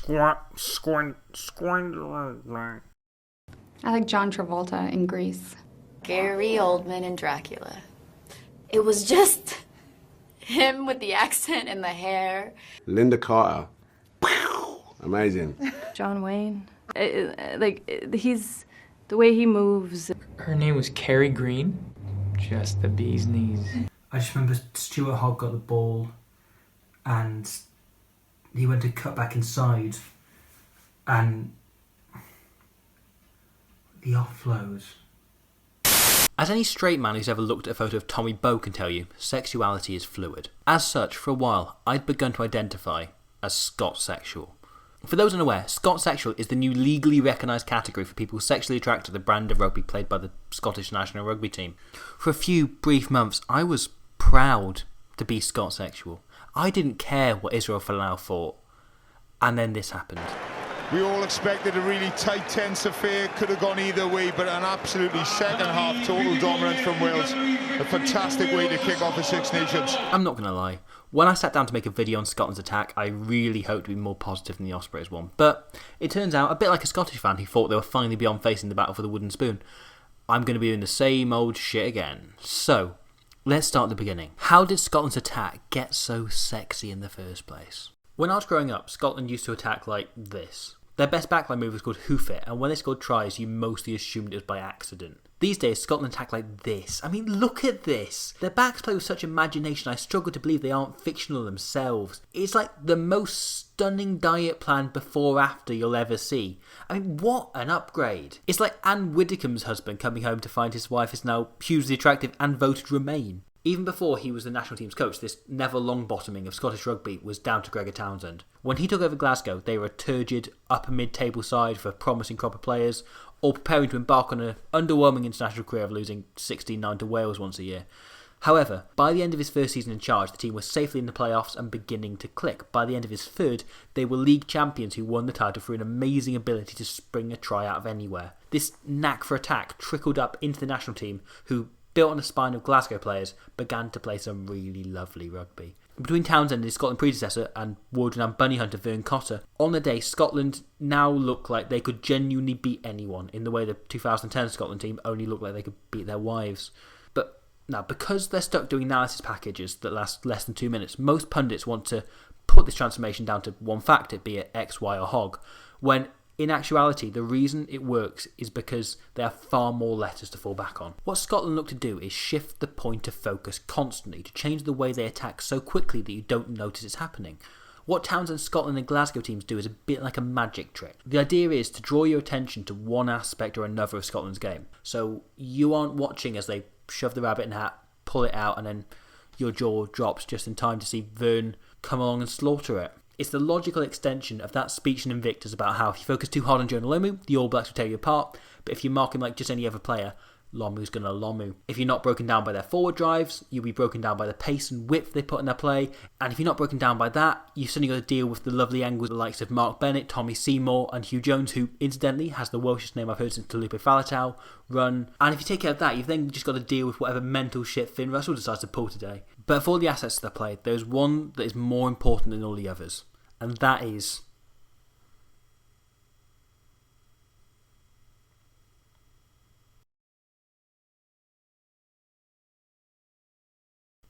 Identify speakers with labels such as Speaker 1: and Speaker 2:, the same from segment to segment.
Speaker 1: I like John Travolta in Grease.
Speaker 2: Gary Oldman in Dracula. It was just him with the accent and the hair.
Speaker 3: Linda Carter. Amazing.
Speaker 4: John Wayne. He's the way he moves.
Speaker 5: Her name was Carrie Green. Just the bee's knees.
Speaker 6: I just remember Stuart Hogg got the ball and he went to cut back inside and the offload.
Speaker 7: As any straight man who's ever looked at a photo of Tommy Bow can tell you, sexuality is fluid. As such, for a while, I'd begun to identify as Scotsexual. For those unaware, Scotsexual is the new legally recognised category for people sexually attracted to the brand of rugby played by the Scottish national rugby team. For a few brief months, I was proud to be Scotsexual. I didn't care what Israel Folau thought. And then this happened.
Speaker 8: We all expected a really tight, tense affair. Could have gone either way, but an absolutely second half total dominance from Wales. A fantastic way to kick off the Six Nations.
Speaker 7: I'm not going to lie. When I sat down to make a video on Scotland's attack, I really hoped to be more positive than the Ospreys one. But it turns out, a bit like a Scottish fan who thought they were finally beyond facing the battle for the wooden spoon, I'm going to be doing the same old shit again. So, let's start at the beginning. How did Scotland's attack get so sexy in the first place? When I was growing up, Scotland used to attack like this. Their best backline move was called hoof it, and when they scored tries, you mostly assumed it was by accident. These days, Scotland attack like this. I mean, look at this. Their backs play with such imagination, I struggle to believe they aren't fictional themselves. It's like the most stunning diet plan before-after you'll ever see. I mean, what an upgrade. It's like Anne Widdecombe's husband coming home to find his wife is now hugely attractive and voted Remain. Even before he was the national team's coach, this Neville Longbottoming of Scottish rugby was down to Gregor Townsend. When he took over Glasgow, they were a turgid, upper mid-table side for a promising crop of players, all preparing to embark on an underwhelming international career of losing 16-9 to Wales once a year. However, by the end of his first season in charge, the team was safely in the playoffs and beginning to click. By the end of his third, they were league champions who won the title through an amazing ability to spring a try out of anywhere. This knack for attack trickled up into the national team, who, built on a spine of Glasgow players, began to play some really lovely rugby. Between Townsend and his Scotland predecessor and Warden and bunny hunter Vern Cotter, on the day Scotland now looked like they could genuinely beat anyone in the way the 2010 Scotland team only looked like they could beat their wives. But now, because they're stuck doing analysis packages that last less than 2 minutes, most pundits want to put this transformation down to one factor, be it X, Y or Hogg, when in actuality, the reason it works is because they have far more letters to fall back on. What Scotland look to do is shift the point of focus constantly to change the way they attack so quickly that you don't notice it's happening. What Townsend, Scotland and Glasgow teams do is a bit like a magic trick. The idea is to draw your attention to one aspect or another of Scotland's game. So you aren't watching as they shove the rabbit in the hat, pull it out and then your jaw drops just in time to see Vern come along and slaughter it. It's the logical extension of that speech in Invictus about how if you focus too hard on Jonah Lomu, the All Blacks will tear you apart, but if you mark him like just any other player, Lomu's going to Lomu. If you're not broken down by their forward drives, you'll be broken down by the pace and width they put in their play, and if you're not broken down by that, you've suddenly got to deal with the lovely angles of the likes of Mark Bennett, Tommy Seymour and Hugh Jones, who incidentally has the Welshest name I've heard since Talupe Faletau, run, and if you take care of that, you've then just got to deal with whatever mental shit Finn Russell decides to pull today. But of all the assets to their play, there's one that is more important than all the others. And that is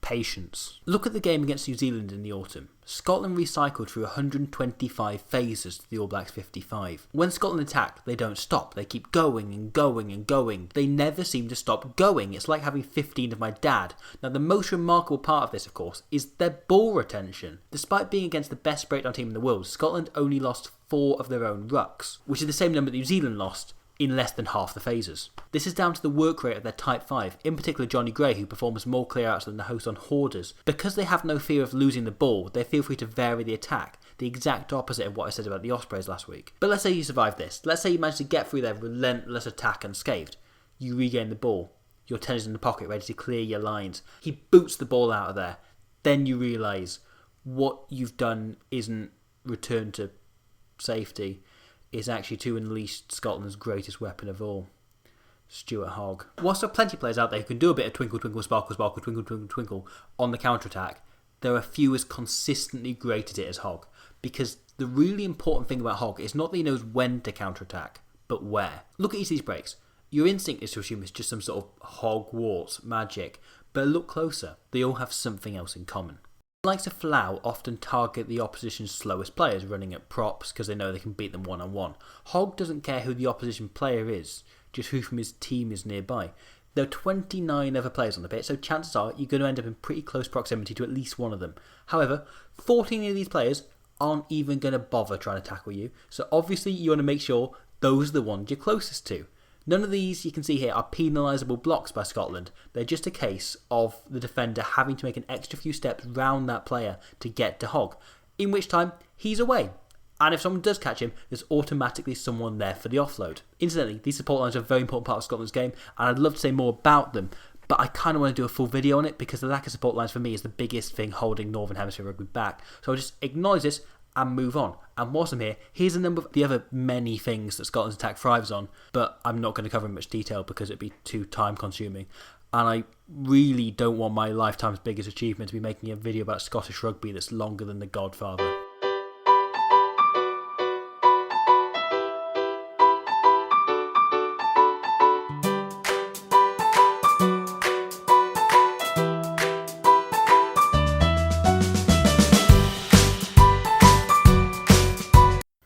Speaker 7: patience. Look at the game against New Zealand in the autumn. Scotland recycled through 125 phases to the All Blacks 55. When Scotland attack, they don't stop. They keep going and going and going. They never seem to stop going. It's like having 15 of my dad. Now, the most remarkable part of this, of course, is their ball retention. Despite being against the best breakdown team in the world, Scotland only lost 4 of their own rucks, which is the same number that New Zealand lost in less than half the phases. This is down to the work rate of their Type 5, in particular Johnny Gray, who performs more clear-outs than the host on Hoarders. Because they have no fear of losing the ball, they feel free to vary the attack, the exact opposite of what I said about the Ospreys last week. But let's say you survive this. Let's say you manage to get through their relentless attack unscathed. You regain the ball. Your tennis in the pocket, ready to clear your lines. He boots the ball out of there. Then you realise what you've done isn't return to safety. Is actually to unleash Scotland's greatest weapon of all, Stuart Hogg. Whilst there are plenty of players out there who can do a bit of twinkle, twinkle, sparkle, sparkle, twinkle, twinkle, twinkle on the counter-attack, there are few as consistently great at it as Hogg, because The really important thing about Hogg is not that he knows when to counter-attack, but where. Look at each of these breaks. Your instinct is to assume it's just some sort of Hogwarts magic, but look closer. They all have something else in common. The likes of Flow often target the opposition's slowest players running at props because they know they can beat them one-on-one. Hogg doesn't care who the opposition player is, just who from his team is nearby. There are 29 other players on the pitch, so chances are you're going to end up in pretty close proximity to at least one of them. However, 14 of these players aren't even going to bother trying to tackle you, so obviously you want to make sure those are the ones you're closest to. None of these you can see here are penalisable blocks by Scotland. They're just a case of the defender having to make an extra few steps round that player to get to Hogg, in which time he's away. And if someone does catch him, there's automatically someone there for the offload. Incidentally, these support lines are a very important part of Scotland's game, and I'd love to say more about them, but I kind of want to do a full video on it because the lack of support lines for me is the biggest thing holding Northern Hemisphere rugby back. So I'll just acknowledge this and move on. And whilst I'm here, here's a number of the other many things that Scotland's attack thrives on, but I'm not going to cover in much detail because it'd be too time consuming. And I really don't want my lifetime's biggest achievement to be making a video about Scottish rugby that's longer than The Godfather.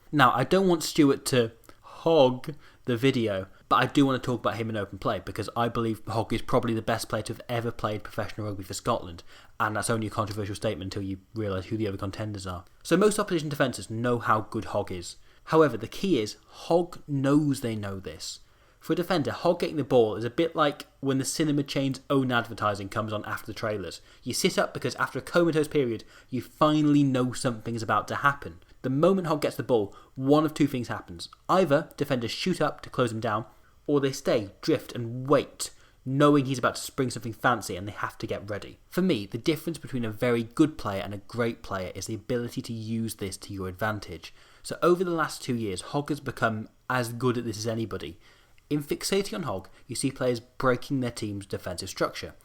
Speaker 7: Now, I don't want Stuart to hog the video, but I do want to talk about him in open play because I believe Hogg is probably the best player to have ever played professional rugby for Scotland, and that's only a controversial statement until you realise who the other contenders are. So most opposition defenders know how good Hogg is. However, the key is Hogg knows they know this. For a defender, Hogg getting the ball is a bit like when the cinema chain's own advertising comes on after the trailers. You sit up because after a comatose period, you finally know something is about to happen. The moment Hogg gets the ball, one of two things happens. Either defenders shoot up to close him down, or they stay, drift and wait, knowing he's about to spring something fancy and they have to get ready. For me, the difference between a very good player and a great player is the ability to use this to your advantage. So over the last 2 years, Hogg has become as good at this as anybody. In fixating on Hogg, you see players breaking their team's defensive structure.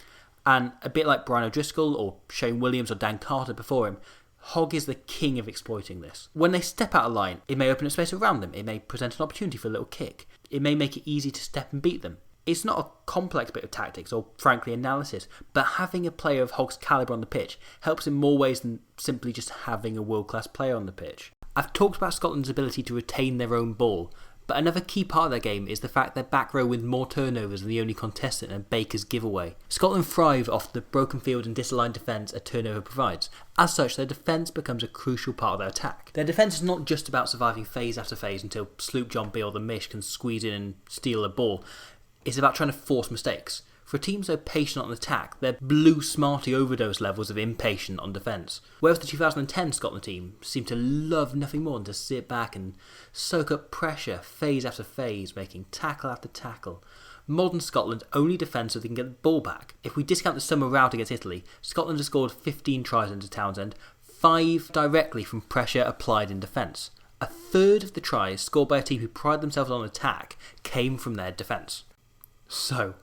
Speaker 7: And a bit like Brian O'Driscoll or Shane Williams or Dan Carter before him, Hogg is the king of exploiting this. When they step out of line, it may open up space around them, it may present an opportunity for a little kick, it may make it easy to step and beat them. It's not a complex bit of tactics or frankly analysis, but having a player of Hogg's calibre on the pitch helps in more ways than simply just having a world-class player on the pitch. I've talked about Scotland's ability to retain their own ball, but another key part of their game is the fact their back row wins more turnovers than the only contestant in Baker's giveaway. Scotland thrive off the broken field and disaligned defence a turnover provides. As such, their defence becomes a crucial part of their attack. Their defence is not just about surviving phase after phase until Sloop John B or the Mish can squeeze in and steal a ball. It's about trying to force mistakes. For a team so patient on attack, they're blue smarty overdose levels of impatient on defence. Whereas the 2010 Scotland team seemed to love nothing more than to sit back and soak up pressure phase after phase, making tackle after tackle. Modern Scotland only defend so they can get the ball back. If we discount the summer rout against Italy, Scotland has scored 15 tries under Townsend, 5 directly from pressure applied in defence. A third of the tries scored by a team who pride themselves on attack came from their defence. So,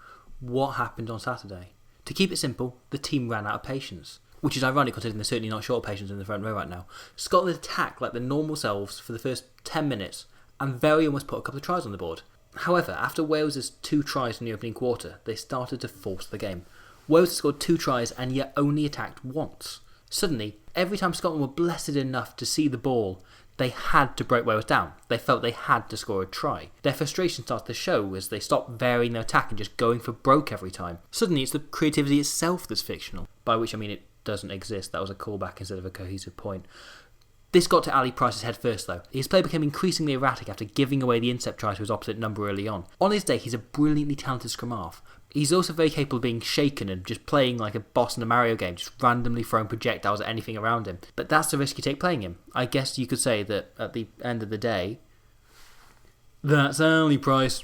Speaker 7: what happened on Saturday? To keep it simple, the team ran out of patience. Which is ironic considering they're certainly not short of patience in the front row right now. Scotland attacked like their normal selves for the first 10 minutes and very almost put a couple of tries on the board. However, after Wales's 2 tries in the opening quarter, they started to force the game. Wales scored 2 tries and yet only attacked once. Suddenly, every time Scotland were blessed enough to see the ball, they had to break Wales down. They felt they had to score a try. Their frustration starts to show as they stop varying their attack and just going for broke every time. Suddenly it's the creativity itself that's fictional. By which I mean it doesn't exist. That was a callback instead of a cohesive point. This got to Ali Price's head first though. His play became increasingly erratic after giving away the intercept try to his opposite number early on. On his day he's a brilliantly talented scrum half. He's also very capable of being shaken and just playing like a boss in a Mario game, just randomly throwing projectiles at anything around him. But that's the risk you take playing him. I guess you could say that at the end of the day, that's Ali Price.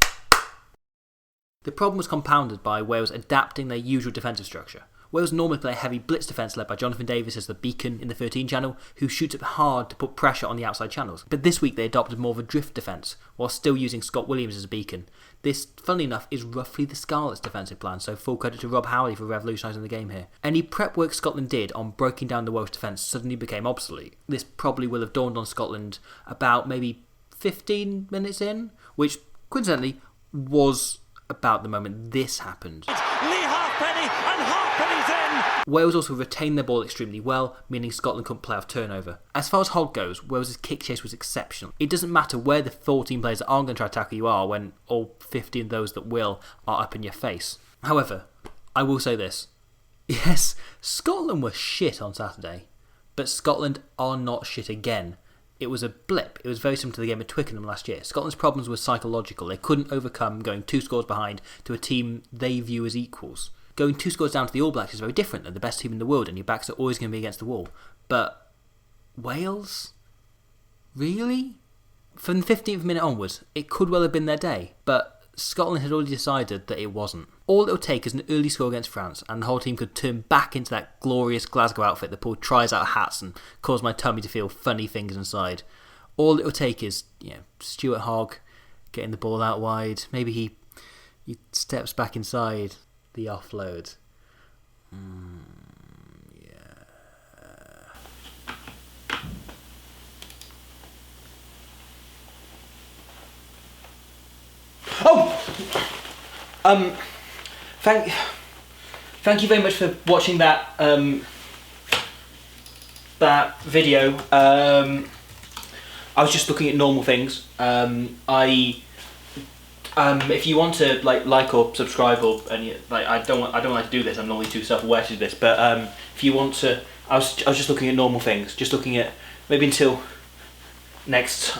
Speaker 7: The problem was compounded by Wales adapting their usual defensive structure. Wales normally play a heavy blitz defence led by Jonathan Davis as the beacon in the 13 channel, who shoots up hard to put pressure on the outside channels. But this week they adopted more of a drift defence, while still using Scott Williams as a beacon. This, funnily enough, is roughly the Scarlets' defensive plan, so full credit to Rob Howley for revolutionising the game here. Any prep work Scotland did on breaking down the Welsh defence suddenly became obsolete. This probably will have dawned on Scotland about maybe 15 minutes in, which coincidentally was about the moment this happened. Wales also retained their ball extremely well, meaning Scotland couldn't play off turnover. As far as Hogg goes, Wales' kick chase was exceptional. It doesn't matter where the 14 players that aren't going to try to tackle you are when all 50 of those that will are up in your face. However, I will say this. Yes, Scotland were shit on Saturday, but Scotland are not shit again. It was a blip. It was very similar to the game at Twickenham last year. Scotland's problems were psychological. They couldn't overcome going 2 scores behind to a team they view as equals. Going 2 scores down to the All Blacks is very different. They're the best team in the world and your backs are always going to be against the wall. But Wales? Really? From the 15th minute onwards, it could well have been their day. But Scotland had already decided that it wasn't. All it would take is an early score against France and the whole team could turn back into that glorious Glasgow outfit that pulled tries out of hats and caused my tummy to feel funny fingers inside. All it would take is, Stuart Hogg getting the ball out wide. Maybe he steps back inside the offload. Thank you very much for watching that that video. I was just looking at normal things. If you want to like or subscribe or I don't want to do this. I'm normally too self-aware to do this. But if you want to, I was just looking at normal things. Just looking at maybe until next